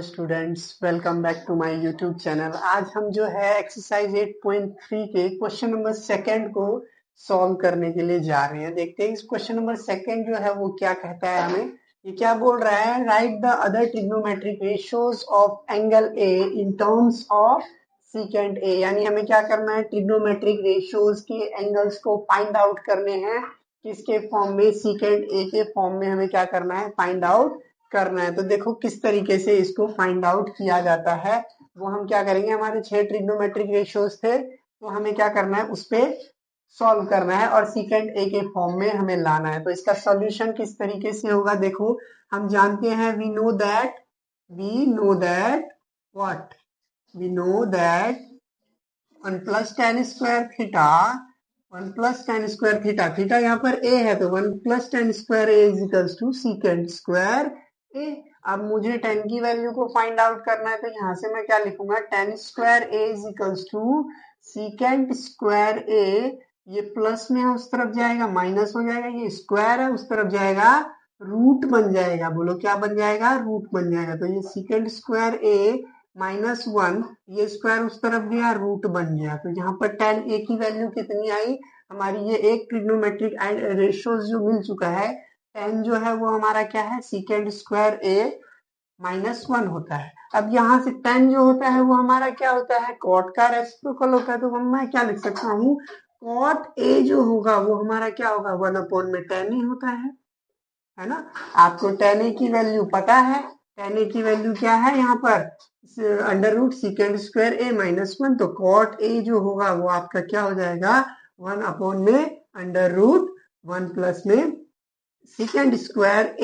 Students, welcome back to my YouTube channel. आज हम जो है एक्सरसाइज 8.3 के क्वेश्चन नंबर सेकंड को सॉल्व करने के लिए जा रहे हैं। देखते हैं इस क्वेश्चन नंबर सेकंड जो है वो क्या कहता है हमें। ये क्या बोल रहा है, right the other trigonometric ratios of angle A in terms of secant A. यानी हमें क्या करना है, ट्रिग्नोमेट्रिक रेशियोज के एंगल्स को फाइंड आउट करने हैं। किसके फॉर्म में, सीकेंट ए के फॉर्म में हमें क्या करना है, फाइंड आउट करना है। तो देखो किस तरीके से इसको फाइंड आउट किया जाता है वो हम क्या करेंगे। हमारे 6 ट्रिग्नोमेट्रिक रेशियोज थे, तो हमें क्या करना है, उस पे सॉल्व करना है और सीकेंट ए के फॉर्म में हमें लाना है। तो इसका सॉल्यूशन किस तरीके से होगा, देखो हम जानते हैं, we know that what, we know that 1 plus tan square theta, 1 plus tan square theta, theta यहाँ पर ए है तो 1 plus tan square A is equals to secant square A. अब मुझे टेन की वैल्यू को फाइंड आउट करना है, तो यहाँ से मैं क्या लिखूंगा, tan square A is equals to secant square A. ये प्लस में है उस तरफ जाएगा माइनस हो जाएगा, ये स्क्वायर है उस तरफ जाएगा रूट बन जाएगा। बोलो क्या बन जाएगा, रूट बन जाएगा। तो ये सीकेंट स्क्वायर ए -1, ये स्क्वायर उस तरफ गया रूट बन गया। तो यहाँ पर टेन ए की वैल्यू कितनी आई हमारी, ये एक ट्रिग्नोमेट्रिक रेशियो जो मिल चुका है। टेन जो है वो हमारा क्या है, सीकेंट स्क्वायर ए -1 होता है। अब यहाँ से टेन जो होता है वो हमारा क्या होता है, कॉट का रेसिप्रोकल होता है। तो मैं क्या लिख सकता हूँ, कॉट ए जो होगा वो हमारा क्या होगा, 1/10 ही होता है ना। आपको टेन ए की वैल्यू पता है, टेन ए की वैल्यू क्या है यहाँ पर, अंडर रूट सीकेंट स्क्वायर ए -1। तो कॉट ए जो होगा वो आपका क्या हो जाएगा, 1 में अंडर रूट 1 प्लस में सीकेंट स्क्वायर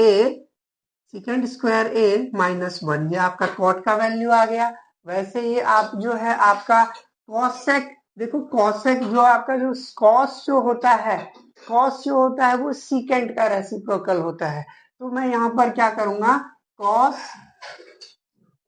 ए -1। ये आपका कॉट का वैल्यू आ गया। वैसे ही आप जो है आपका कॉसेक, देखो कॉसेक जो आपका जो कॉस जो होता है, कॉस जो होता है वो सीकेंट का रेसिप्रोकल होता है। तो मैं यहाँ पर क्या करूंगा, कॉस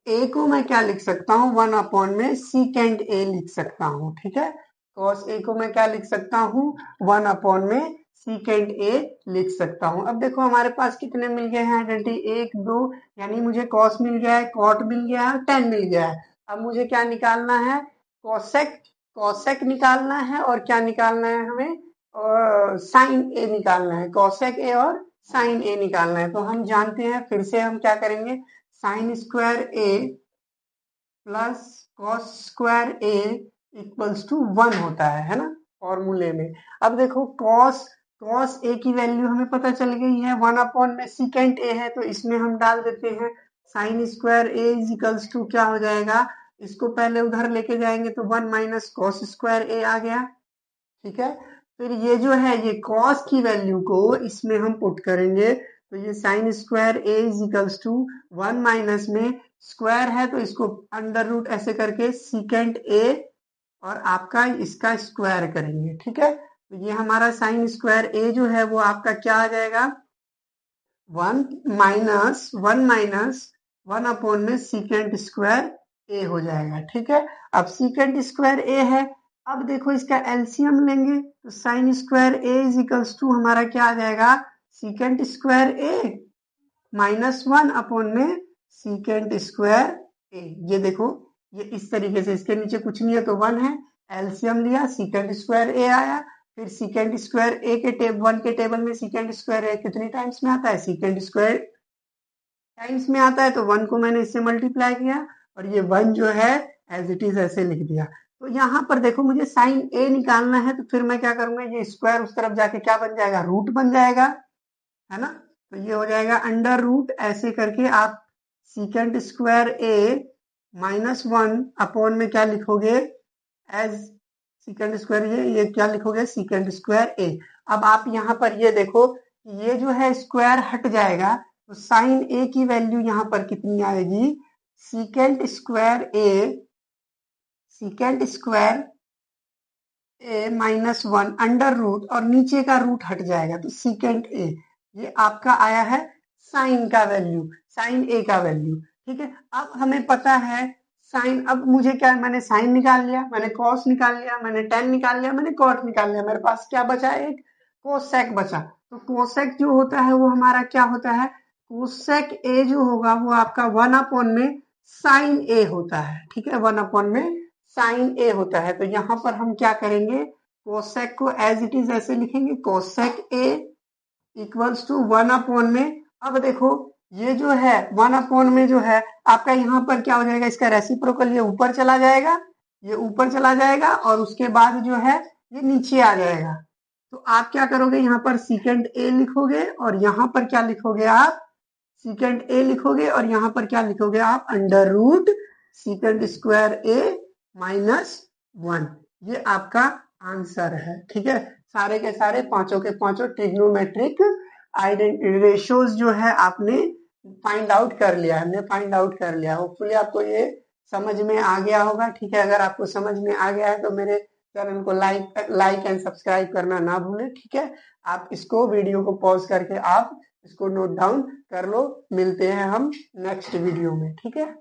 ए को मैं क्या लिख सकता हूँ, 1 में सीकेंट ए लिख सकता हूँ। ठीक है, कॉस ए को मैं क्या लिख सकता हूँ, 1 में सीकेंट ए लिख सकता हूँ। अब देखो हमारे पास कितने मिल गए हैं आइडेंटिटी, 1 2, यानी मुझे कॉस मिल गया है, कॉट मिल गया है, टेन मिल गया है। अब मुझे क्या निकालना है, कॉसेक, कॉसेक निकालना है और क्या निकालना है हमें, और साइन ए निकालना है। कॉसेक ए और साइन ए निकालना है। तो हम जानते हैं, फिर से हम क्या करेंगे, sine square A plus cos square A equals to 1 होता है ना, फॉर्मूले में। अब देखो कॉस कॉस ए की वैल्यू हमें पता चल गई है, 1 में सीकेंट ए है, तो इसमें हम डाल देते हैं sine square A is equals to क्या हो जाएगा, इसको पहले उधर लेके जाएंगे तो 1 माइनस कॉस स्क्वायर ए आ गया। ठीक है, फिर ये जो है ये कॉस की वैल्यू को इसमें हम पुट करेंगे, तो ये sine square A is equals to 1 minus में स्क्वायर है तो इसको अंडर रूट ऐसे करके सीकेंट ए और आपका इसका स्क्वायर करेंगे। ठीक है, तो ये हमारा साइन स्क्वायर ए जो है वो आपका क्या आ जाएगा, 1 में सीकेंट स्क्वायर ए हो जाएगा। ठीक है, अब सीकेंट स्क्वायर ए है, अब देखो इसका एलसीएम लेंगे तो sine square A is equals to हमारा क्या आ जाएगा, सीकेंट स्क्वायर ए -1 में सीकेंट स्क्वायर ए। ये देखो ये इस तरीके से, इसके नीचे कुछ नहीं है तो 1 है, एलसीएम लिया, सीकेंट स्क्वायर ए आया। फिर सीकेंट स्क्वायर ए के वन के टेबल में सीकेंट स्क्वायर ए कितने टाइम्स में आता है, सीकेंट स्क्वायर टाइम्स में आता है, तो 1 को मैंने इससे मल्टीप्लाई किया और ये 1 जो है एज इट इज ऐसे लिख दिया। तो यहाँ पर देखो मुझे साइन ए निकालना है, तो फिर मैं क्या करूंगा, ये स्क्वायर उस तरफ जाके क्या बन जाएगा, रूट बन जाएगा, है ना। तो ये हो जाएगा अंडर रूट, ऐसे करके आप सीकेंट स्क्वायर ए -1 में क्या लिखोगे, एज सीकेंट स्क्वायर ये क्या लिखोगे, सीकेंट स्क्वायर ए। अब आप यहाँ पर ये देखो, ये जो है स्क्वायर हट जाएगा, तो साइन ए की वैल्यू यहाँ पर कितनी आएगी, सीकेंट स्क्वायर ए -1 अंडर रूट और नीचे का रूट हट जाएगा तो सीकेंट ए। ये आपका आया है साइन का वैल्यू, साइन ए का वैल्यू। ठीक है, अब हमें पता है साइन, अब मुझे क्या, मैंने साइन निकाल लिया, मैंने कॉस निकाल लिया, मैंने टेन निकाल लिया, मैंने कॉट निकाल लिया, मेरे पास क्या बचा, एक कोसेक बचा। तो कोसेक जो होता है वो हमारा क्या होता है, कोसेक ए जो होगा वो आपका 1 में साइन ए होता है, ठीक है, 1 में साइन ए होता है। तो यहाँ पर हम क्या करेंगे, कोसेक को एज इट इज ऐसे लिखेंगे, कोसेक ए इक्वल्स टू 1 में। अब देखो ये जो है 1 में जो है आपका यहाँ पर क्या हो जाएगा, इसका रेसिप्रोकल ये ऊपर चला जाएगा, ये ऊपर चला जाएगा और उसके बाद जो है ये नीचे आ जाएगा। तो आप क्या करोगे, यहाँ पर सीकेंड ए लिखोगे और यहाँ पर क्या लिखोगे आप, सीकेंड ए लिखोगे और यहाँ पर क्या लिखोगे आप, अंडर रूट सीकेंड स्क्वायर ए -1। ये आपका आंसर है, ठीक है। सारे के सारे पांचों के पांचों ट्रिग्नोमेट्रिक रेशियोज जो है आपने फाइंड आउट कर लिया, हमने फाइंड आउट कर लिया। होपफुली आपको ये समझ में आ गया होगा, ठीक है। अगर आपको समझ में आ गया है तो मेरे चैनल को लाइक एंड सब्सक्राइब करना ना भूलें, ठीक है। आप इसको वीडियो को पॉज करके आप इसको नोट डाउन कर लो। मिलते हैं हम नेक्स्ट वीडियो में, ठीक है।